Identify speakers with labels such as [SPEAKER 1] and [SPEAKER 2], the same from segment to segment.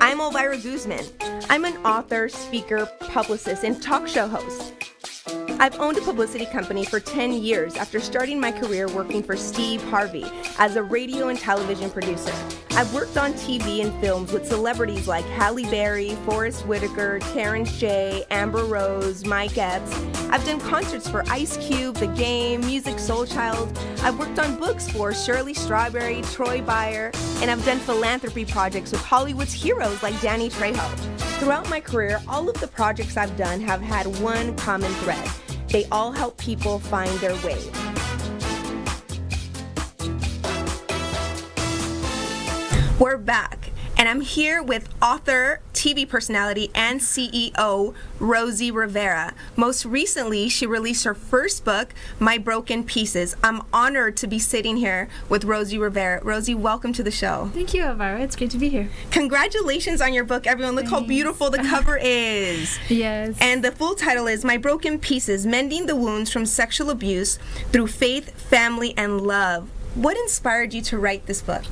[SPEAKER 1] I'm Elvira Guzman. I'm an author, speaker, publicist, and talk show host. I've owned a publicity company for 10 years after starting my career working for Steve Harvey as a radio and television producer. I've worked on TV and films with celebrities like Halle Berry, Forrest Whitaker, Terrence J, Amber Rose, Mike Epps. I've done concerts for Ice Cube, The Game, Music Soul Child. I've worked on books for Shirley Strawberry, Troy Byer, and I've done philanthropy projects with Hollywood's heroes like Danny Trejo. Throughout my career, all of the projects I've done have had one common thread. They all help people find their way. We're back, and I'm here with author, TV personality, and CEO, Rosie Rivera. Most recently, she released her first book, My Broken Pieces. I'm honored to be sitting here with Rosie Rivera. Rosie, welcome to the show.
[SPEAKER 2] Thank you, Elvira. It's great to be here.
[SPEAKER 1] Congratulations on your book, everyone. Look how beautiful the cover is.
[SPEAKER 2] Yes.
[SPEAKER 1] And the full title is My Broken Pieces, Mending the Wounds from Sexual Abuse Through Faith, Family, and Love. What inspired you to write this book?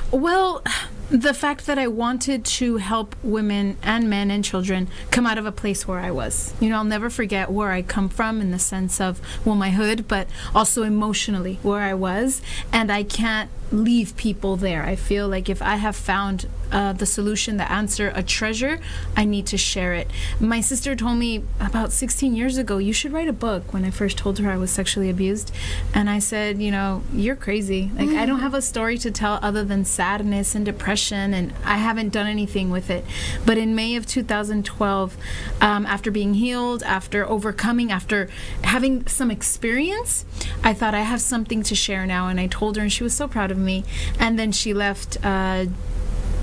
[SPEAKER 2] Well, the fact that I wanted to help women and men and children come out of a place where I was. You know, I'll never forget where I come from in the sense of, well, my hood, but also emotionally where I was. And I can't leave people there. I feel like if I have found the solution, the answer, a treasure, I need to share it. My sister told me about 16 years ago, you should write a book, when I first told her I was sexually abused. And I said, you know, you're crazy. Like, I don't have a story to tell other than sadness and depression, and I haven't done anything with it. But in May of 2012, after being healed, after overcoming, after having some experience, I thought I have something to share now. And I told her, and she was so proud of me. And then she left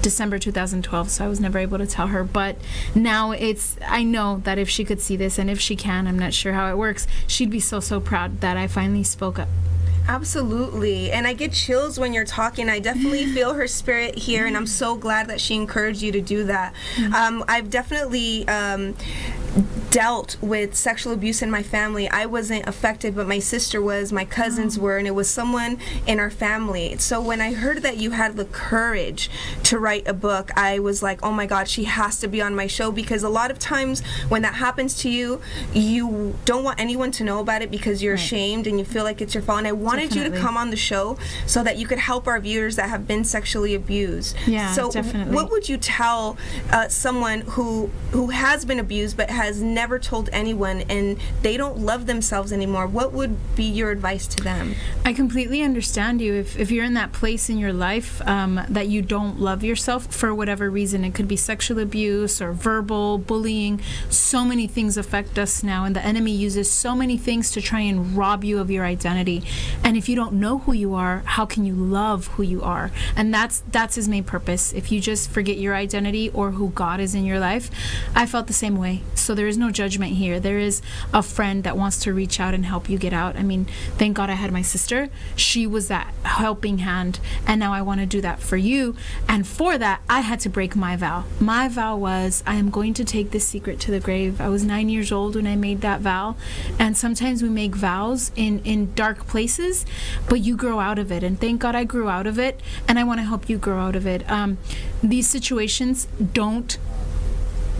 [SPEAKER 2] December 2012, so I was never able to tell her. But now I know that if she could see this, and if she can, I'm not sure how it works, she'd be so proud that I finally spoke up.
[SPEAKER 1] Absolutely. And I get chills when you're talking. I definitely feel her spirit here, and I'm so glad that she encouraged you to do that. I've definitely dealt with sexual abuse in my family. I wasn't affected, but my sister was, my cousins were, and it was someone in our family. So when I heard that you had the courage to write a book, I was like, oh my God, she has to be on my show, because a lot of times when that happens to you, you don't want anyone to know about it because you're ashamed and you feel like it's your fault. And I wanted you to come on the show so that you could help our viewers that have been sexually abused.
[SPEAKER 2] Yeah,
[SPEAKER 1] so
[SPEAKER 2] definitely.
[SPEAKER 1] What would you tell someone who has been abused but has never told anyone, and they don't love themselves anymore? What would be your advice to them?
[SPEAKER 2] I completely understand you. If you're in that place in your life that you don't love yourself for whatever reason, it could be sexual abuse or verbal bullying. So many things affect us now, and the enemy uses so many things to try and rob you of your identity. And if you don't know who you are, how can you love who you are? And that's his main purpose. If you just forget your identity or who God is in your life, I felt the same way. So there is no judgment here. There is a friend that wants to reach out and help you get out. I mean, thank God I had my sister. She was that helping hand, and now I want to do that for you. And for that, I had to break my vow. My vow was, I am going to take this secret to the grave. I was 9 years old when I made that vow, and sometimes we make vows in dark places, but you grow out of it. And thank God I grew out of it, and I want to help you grow out of it. These situations don't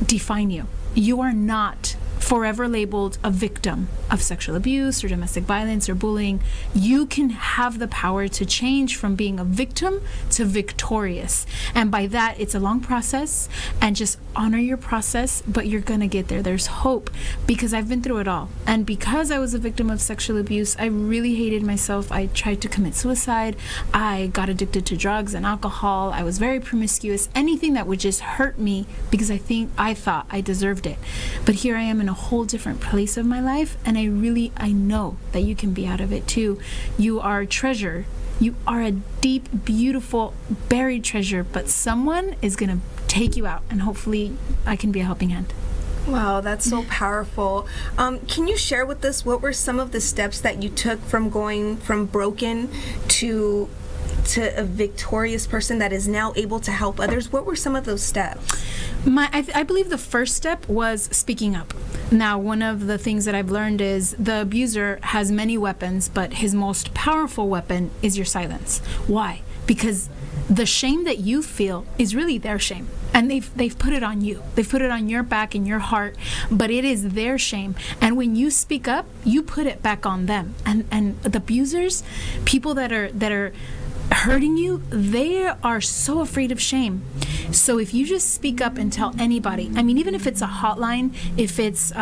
[SPEAKER 2] define you. You are not forever labeled a victim of sexual abuse or domestic violence or bullying. You can have the power to change from being a victim to victorious. And by that, it's a long process, and just honor your process, but you're gonna get there. There's hope, because I've been through it all. And because I was a victim of sexual abuse, I really hated myself. I tried to commit suicide. I got addicted to drugs and alcohol. I was very promiscuous, anything that would just hurt me, because I thought I deserved it. But here I am in a whole different place of my life, and I know that you can be out of it too. You are a treasure. You are a deep, beautiful, buried treasure, but someone is gonna take you out, and hopefully I can be a helping hand.
[SPEAKER 1] Wow, that's so powerful. Can you share with us what were some of the steps that you took from going from broken to a victorious person that is now able to help others? What were some of those steps?
[SPEAKER 2] I believe the first step was speaking up. Now, one of the things that I've learned is the abuser has many weapons, but his most powerful weapon is your silence. Why? because the shame that you feel is really their shame. And they've put it on you. They've put it on your back and your heart, but it is their shame. And when you speak up, you put it back on them. And the abusers, people that are hurting you, they are so afraid of shame. So if you just speak up and tell anybody, I mean, even if it's a hotline, if it's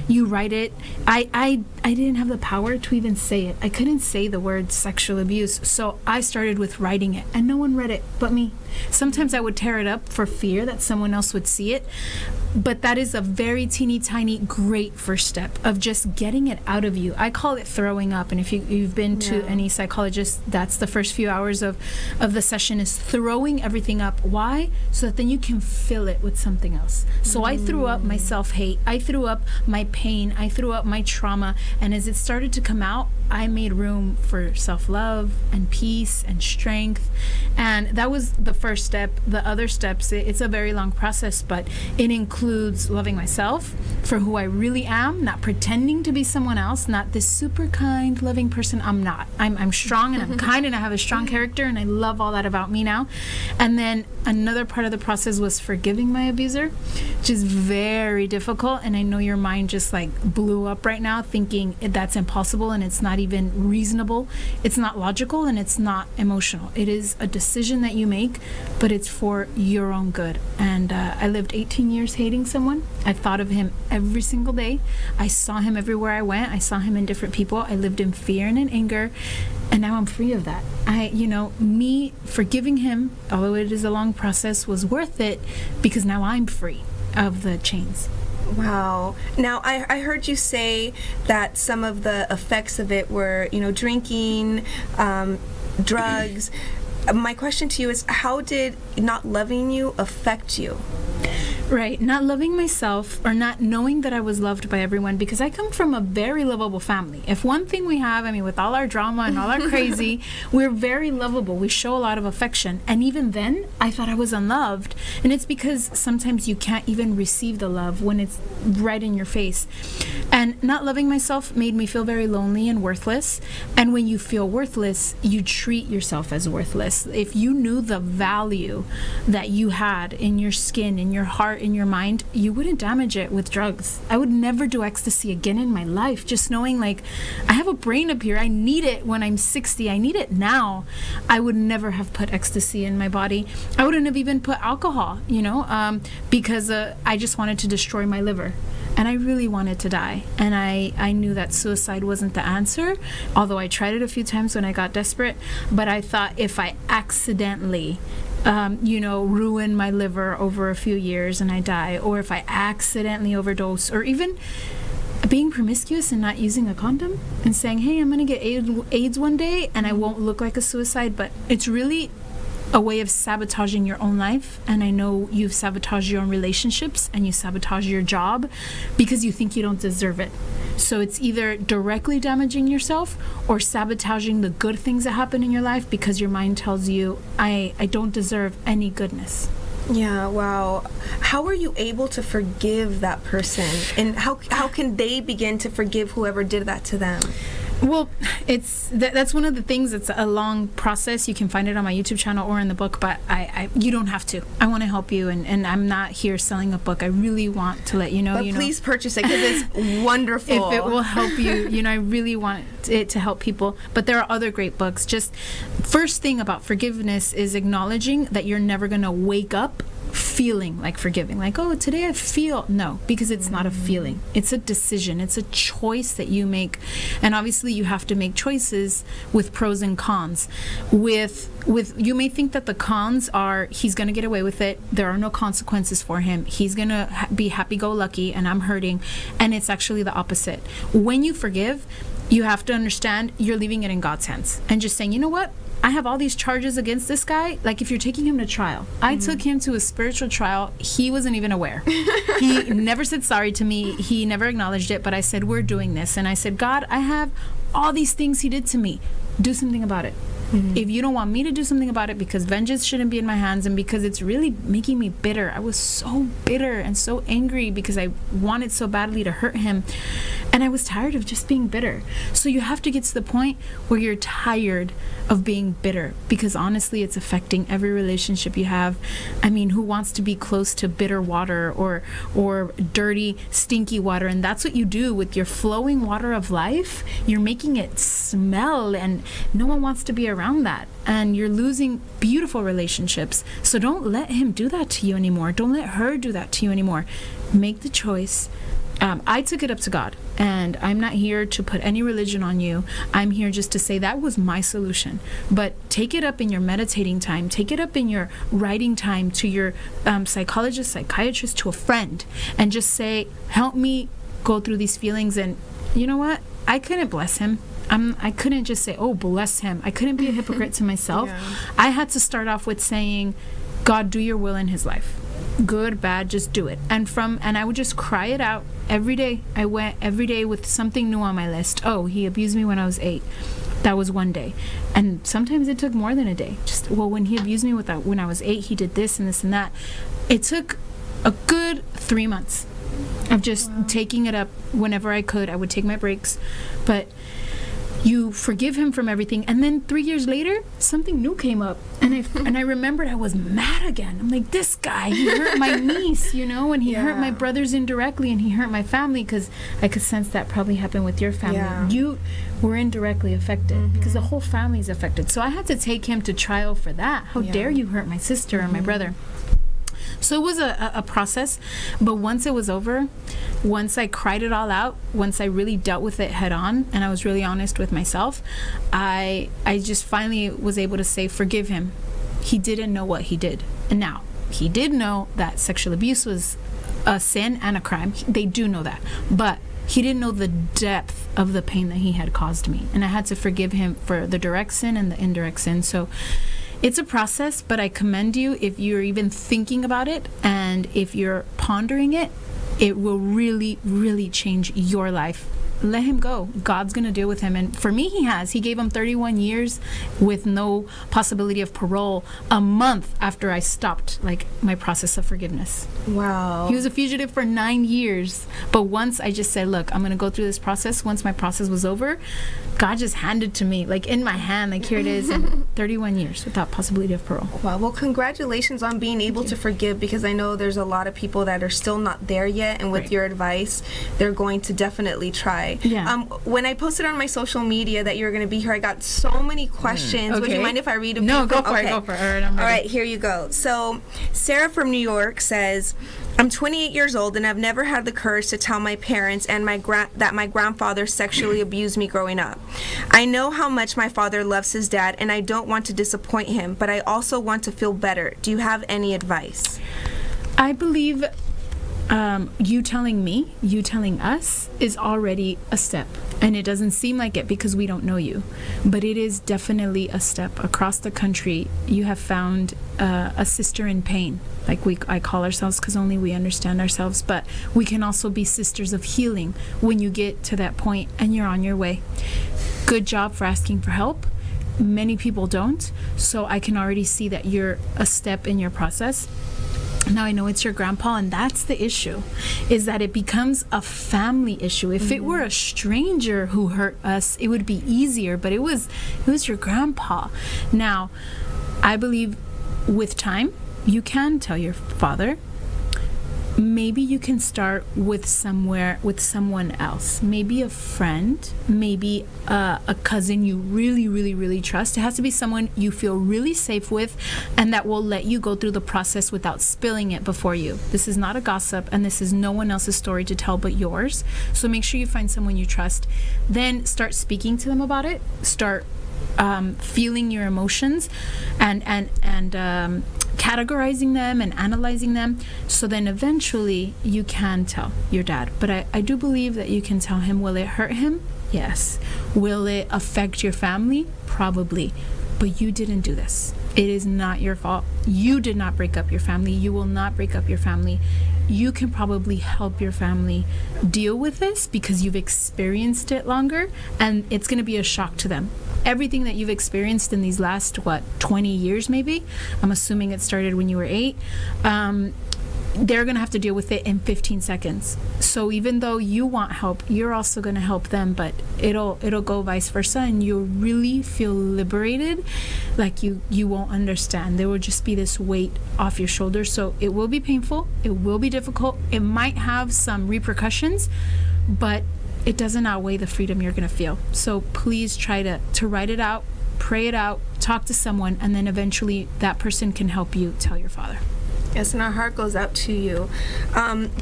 [SPEAKER 2] you write it, I didn't have the power to even say it. I couldn't say the word sexual abuse, so I started with writing it, and no one read it but me. Sometimes I would tear it up for fear that someone else would see it, but that is a very teeny tiny great first step of just getting it out of you. I call it throwing up, and if you've been to any psychologist, that's the first few hours of the session, is throwing everything up. Why? So that then you can fill it with something else. So I threw up my self-hate, I threw up my pain, I threw up my trauma, and as it started to come out, I made room for self-love and peace and strength. And that was the first step. The other steps, it's a very long process, but it includes loving myself for who I really am, not pretending to be someone else, not this super kind, loving person. I'm not. I'm strong and I'm kind and I have a strong character, and I love all that about me now. And then another part of the process was forgiving my abuser, which is very difficult. And I know your mind just like blew up right now thinking that's impossible and it's not even reasonable. It's not logical and it's not emotional. It is a decision that you make, but it's for your own good. And I lived 18 years hating someone. I thought of him every single day. I saw him everywhere I went. I saw him in different people. I lived in fear and in anger, and now I'm free of that. Me forgiving him, although it is a long process, was worth it because now I'm free of the chains.
[SPEAKER 1] Wow. Now, I heard you say that some of the effects of it were, drinking, drugs. My question to you is, how did not loving you affect you?
[SPEAKER 2] Right. Not loving myself, or not knowing that I was loved by everyone, because I come from a very lovable family. If one thing we have, with all our drama and all our crazy, we're very lovable. We show a lot of affection. And even then, I thought I was unloved. And it's because sometimes you can't even receive the love when it's right in your face. And not loving myself made me feel very lonely and worthless. And when you feel worthless, you treat yourself as worthless. If you knew the value that you had in your skin, in your heart, in your mind, you wouldn't damage it with drugs. I would never do ecstasy again in my life, just knowing like I have a brain up here, I need it when I'm 60, I need it now. I would never have put ecstasy in my body. I wouldn't have even put alcohol, because I just wanted to destroy my liver. And I really wanted to die. And I knew that suicide wasn't the answer, although I tried it a few times when I got desperate. But I thought if I accidentally ruin my liver over a few years and I die, or if I accidentally overdose, or even being promiscuous and not using a condom and saying, hey, I'm going to get AIDS one day and I won't look like a suicide, but it's really a way of sabotaging your own life. And I know you've sabotaged your own relationships and you sabotage your job because you think you don't deserve it. So it's either directly damaging yourself or sabotaging the good things that happen in your life because your mind tells you, I don't deserve any goodness.
[SPEAKER 1] Yeah, wow. How were you able to forgive that person? And how can they begin to forgive whoever did that to them?
[SPEAKER 2] Well, that's one of the things. It's a long process. You can find it on my YouTube channel or in the book, but you don't have to. I want to help you, and I'm not here selling a book. I really want to let you know.
[SPEAKER 1] But please purchase it because it's wonderful.
[SPEAKER 2] If it will help you, I really want it to help people. But there are other great books. Just first thing about forgiveness is acknowledging that you're never going to wake up feeling like forgiving, like, oh, today I feel. No, because it's not a feeling. It's a decision. It's a choice that you make. And obviously you have to make choices with pros and cons. With you may think that the cons are he's going to get away with it. There are no consequences for him. He's going to be happy-go-lucky and I'm hurting. And it's actually the opposite. When you forgive, you have to understand you're leaving it in God's hands and just saying, you know what? I have all these charges against this guy. Like if you're taking him to trial, I took him to a spiritual trial. He wasn't even aware. He never said sorry to me. He never acknowledged it, but I said, we're doing this. And I said, God, I have all these things he did to me. Do something about it. If you don't want me to do something about it, because vengeance shouldn't be in my hands, and because it's really making me bitter. I was so bitter and so angry because I wanted so badly to hurt him, and I was tired of just being bitter. So you have to get to the point where you're tired of being bitter, because honestly, it's affecting every relationship you have. I mean, who wants to be close to bitter water or dirty, stinky water? And that's what you do with your flowing water of life. You're making it smell, and no one wants to be around that. And you're losing beautiful relationships. So don't let him do that to you anymore. Don't let her do that to you anymore. Make the choice. I took it up to God, and I'm not here to put any religion on you. I'm here just to say that was my solution. But take it up in your meditating time. Take it up in your writing time, to your psychologist, psychiatrist, to a friend, and just say, help me go through these feelings. And you know what? I couldn't bless him. I couldn't just say, oh, bless him. I couldn't be a hypocrite to myself. I had to start off with saying, God, do your will in his life. Good, bad, just do it. And I would just cry it out every day. I went every day with something new on my list. Oh, he abused me when I was 8. That was one day. And sometimes it took more than a day. When he abused me when I was 8, he did this and this and that. It took a good 3 months of just taking it up whenever I could. I would take my breaks. But you forgive him from everything, and then 3 years later, something new came up, and I remembered I was mad again. I'm like, this guy, he hurt my niece, and he hurt my brothers indirectly, and he hurt my family, because I could sense that probably happened with your family. You were indirectly affected, because the whole family is affected. So I had to take him to trial for that. How dare you hurt my sister or my brother? So it was a process, but once it was over, once I cried it all out, once I really dealt with it head on, and I was really honest with myself, I just finally was able to say, forgive him. He didn't know what he did. And now, he did know that sexual abuse was a sin and a crime. They do know that. But he didn't know the depth of the pain that he had caused me. And I had to forgive him for the direct sin and the indirect sin. So it's a process, but I commend you if you're even thinking about it, and if you're pondering it, it will really, really change your life. Let him go. God's going to deal with him. And for me, he has. He gave him 31 years with no possibility of parole a month after I stopped my process of forgiveness.
[SPEAKER 1] Wow.
[SPEAKER 2] He was a fugitive for 9 years. But once I just said, look, I'm going to go through this process. Once my process was over, God just handed to me, in my hand, here it is, and 31 years without possibility of parole.
[SPEAKER 1] Wow. Well, congratulations on being able to forgive, because I know there's a lot of people that are still not there yet, and with your advice, they're going to definitely try.
[SPEAKER 2] Yeah.
[SPEAKER 1] When I posted on my social media that you were going to be here, I got so many questions.
[SPEAKER 2] Okay.
[SPEAKER 1] Would you mind if I read them?
[SPEAKER 2] No, go for it. All right, I'm ready.
[SPEAKER 1] All right, here you go. So, Sarah from New York says, I'm 28 years old, and I've never had the courage to tell my parents and that my grandfather sexually abused me growing up. I know how much my father loves his dad, and I don't want to disappoint him, but I also want to feel better. Do you have any advice?
[SPEAKER 2] I believe you telling us is already a step. And it doesn't seem like it because we don't know you. But it is definitely a step. Across the country, you have found a sister in pain. I call ourselves, because only we understand ourselves. But we can also be sisters of healing when you get to that point and you're on your way. Good job for asking for help. Many people don't. So I can already see that you're a step in your process. Now I know it's your grandpa, and that's the issue, is that it becomes a family issue. If it were a stranger who hurt us, it would be easier, but it was your grandpa. Now, I believe with time, you can tell your father. Maybe you can start with someone else, maybe a friend, maybe a cousin you really, really, really trust. It has to be someone you feel really safe with, and that will let you go through the process without spilling it before you. This is not a gossip, and this is no one else's story to tell but yours. So make sure you find someone you trust. Then start speaking to them about it. Start feeling your emotions and categorizing them and analyzing them, so then eventually you can tell your dad. But I do believe that you can tell him. Will it hurt him? Yes. Will it affect your family? Probably. But you didn't do this. It is not your fault. You did not break up your family. You will not break up your family. You can probably help your family deal with this because you've experienced it longer, and it's going to be a shock to them. everything that you've experienced in these last 20 years maybe, I'm assuming it started when you were 8, they're going to have to deal with it in 15 seconds. So even though you want help, you're also going to help them, but it'll go vice versa, and you'll really feel liberated. Like you won't understand. There will just be this weight off your shoulders. So it will be painful. It will be difficult. It might have some repercussions, but it doesn't outweigh the freedom you're going to feel. So please try to write it out, pray it out, talk to someone, and then eventually that person can help you tell your father.
[SPEAKER 1] Yes, and our heart goes out to you.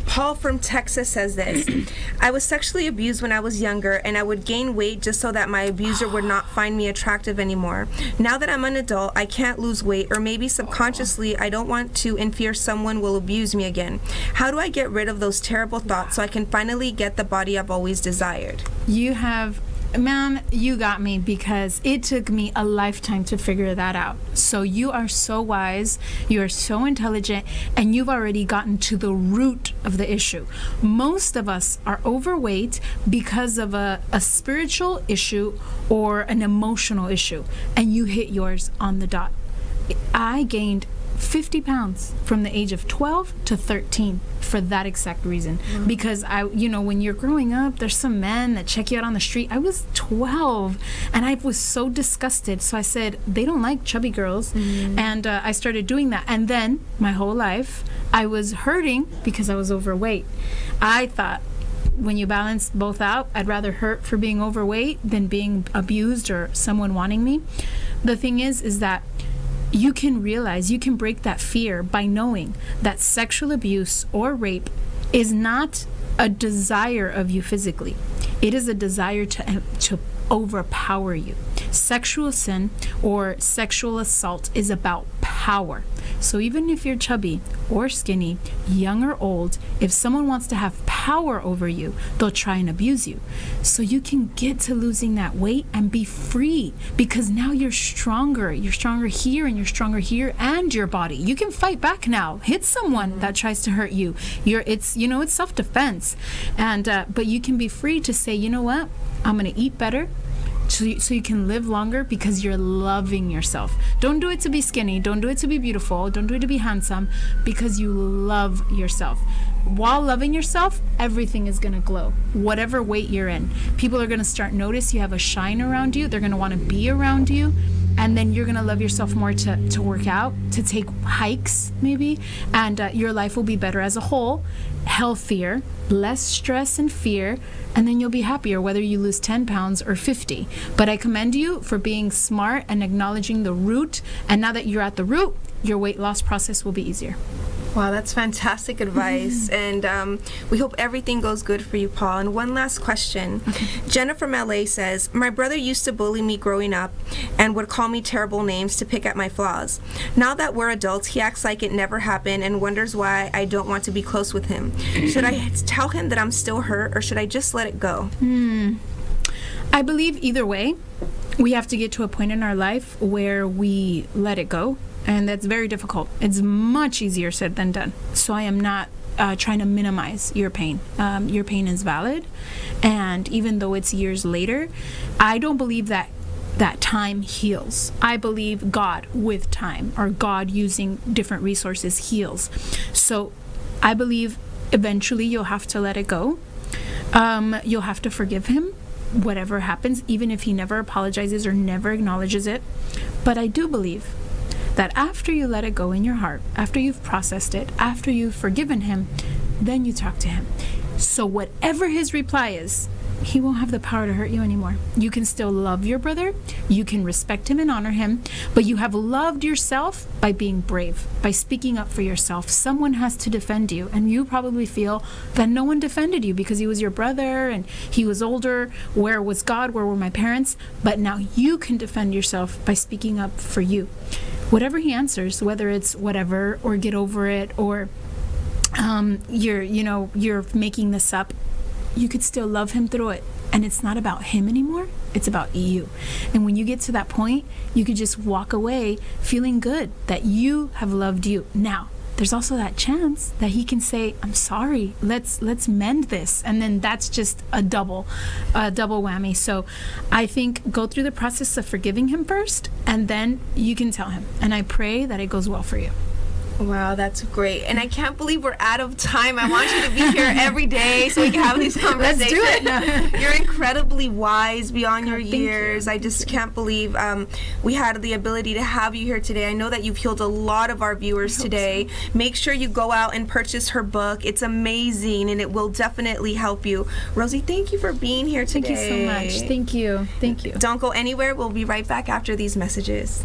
[SPEAKER 1] Paul from Texas says this: I was sexually abused when I was younger, and I would gain weight just so that my abuser would not find me attractive anymore. Now that I'm an adult, I can't lose weight, or maybe subconsciously I don't want to in fear someone will abuse me again. How do I get rid of those terrible thoughts so I can finally get the body I've always desired?
[SPEAKER 2] Man, you got me, because it took me a lifetime to figure that out. So you are so wise, you are so intelligent, and you've already gotten to the root of the issue. Most of us are overweight because of a spiritual issue or an emotional issue, and you hit yours on the dot. I gained 50 pounds from the age of 12 to 13 for that exact reason. Because when you're growing up, there's some men that check you out on the street. I was 12 and I was so disgusted. So I said, they don't like chubby girls. And I started doing that. And then my whole life I was hurting because I was overweight. I thought, when you balance both out, I'd rather hurt for being overweight than being abused or someone wanting me. The thing is that you can break that fear by knowing that sexual abuse or rape is not a desire of you physically. It is a desire to overpower you. Sexual sin or sexual assault is about power. So even if you're chubby or skinny, young or old, if someone wants to have power over you, they'll try and abuse you. So you can get to losing that weight and be free, because now you're stronger. You're stronger here and you're stronger here, and your body. You can fight back now. Hit someone that tries to hurt you. It's self-defense. And but you can be free to say, you know what? I'm going to eat better. So you can live longer because you're loving yourself. Don't do it to be skinny. Don't do it to be beautiful. Don't do it to be handsome, because you love yourself. While loving yourself, everything is going to glow. Whatever weight you're in, people are going to start notice you have a shine around you. They're going to want to be around you. And then you're going to love yourself more to work out, to take hikes maybe, and your life will be better as a whole, healthier, less stress and fear, and then you'll be happier whether you lose 10 pounds or 50. But I commend you for being smart and acknowledging the root, and now that you're at the root, your weight loss process will be easier.
[SPEAKER 1] Wow, that's fantastic advice. And we hope everything goes good for you, Paul. And one last question. Jenna from LA says, my brother used to bully me growing up and would call me terrible names to pick at my flaws. Now that we're adults, he acts like it never happened and wonders why I don't want to be close with him. Should I tell him that I'm still hurt, or should I just let it go?
[SPEAKER 2] I believe either way, we have to get to a point in our life where we let it go. And that's very difficult. It's much easier said than done. So I am not trying to minimize your pain. Your pain is valid. And even though it's years later, I don't believe that time heals. I believe God with time, or God using different resources, heals. So I believe eventually you'll have to let it go. You'll have to forgive him, whatever happens, even if he never apologizes or never acknowledges it. But I do believe that after you let it go in your heart, after you've processed it, after you've forgiven him, then you talk to him. So whatever his reply is, he won't have the power to hurt you anymore. You can still love your brother, you can respect him and honor him, but you have loved yourself by being brave, by speaking up for yourself. Someone has to defend you, and you probably feel that no one defended you because he was your brother and he was older. Where was God? Where were my parents? But now you can defend yourself by speaking up for you. Whatever he answers, whether it's whatever or get over it, or you're making this up, you could still love him through it. And it's not about him anymore, it's about you. And when you get to that point, you could just walk away feeling good that you have loved you. Now, there's also that chance that he can say, I'm sorry, let's mend this. And then that's just a double whammy. So I think go through the process of forgiving him first, and then you can tell him. And I pray that it goes well for you.
[SPEAKER 1] Wow, that's great. And I can't believe we're out of time. I want you to be here every day so we can have these conversations.
[SPEAKER 2] Let's do it.
[SPEAKER 1] You're incredibly wise beyond your
[SPEAKER 2] Thank
[SPEAKER 1] years.
[SPEAKER 2] you.
[SPEAKER 1] I just can't believe we had the ability to have you here today. I know that you've healed a lot of our viewers today. So. Make sure you go out and purchase her book. It's amazing, and it will definitely help you. Rosie, thank you for being here today.
[SPEAKER 2] Thank you so much. Thank you. Thank you.
[SPEAKER 1] Don't go anywhere. We'll be right back after these messages.